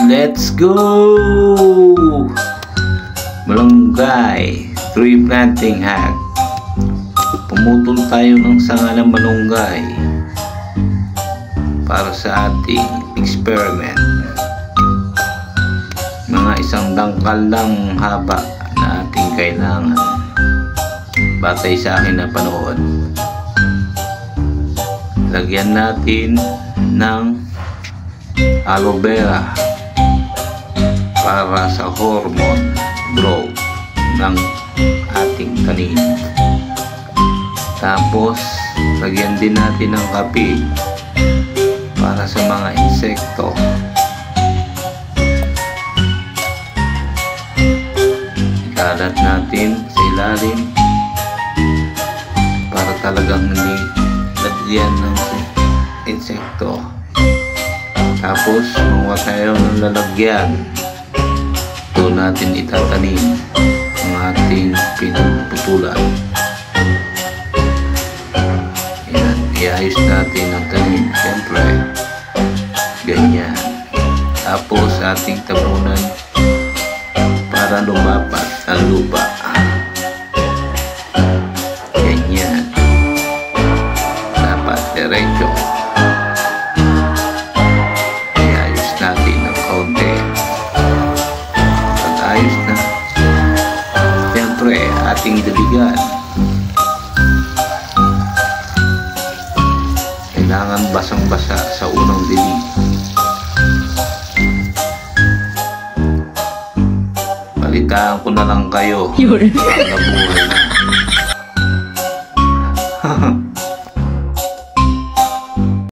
Let's go! Malunggay, tree planting hack. Pumutol tayo ng sanga ng malunggay para sa ating experiment. Mga isang dangkal lang haba na ating kailangan batay sa akin na panood. Lagyan natin ng aloe vera para sa hormone growth ng ating tanim. Tapos lagyan din natin ng kape para sa mga insekto. Ikalat natin sa ilalim para talagang hindi lagyan ng insekto. Tapos kumuha tayo ng lalagyan, doon natin itatanim ang ating pinagputulan. Ayan, iayos natin ang tanim, siyempre ganyan. Tapos ating tabunan para lumapat ang lupa, ganyan, dapat diretso. Natin ng kaunti. Pag ayos na, siyempre ating diligan. Kailangan basang-basa sa unang dilig. Balitaan ko na lang kayo. Nabuhay na.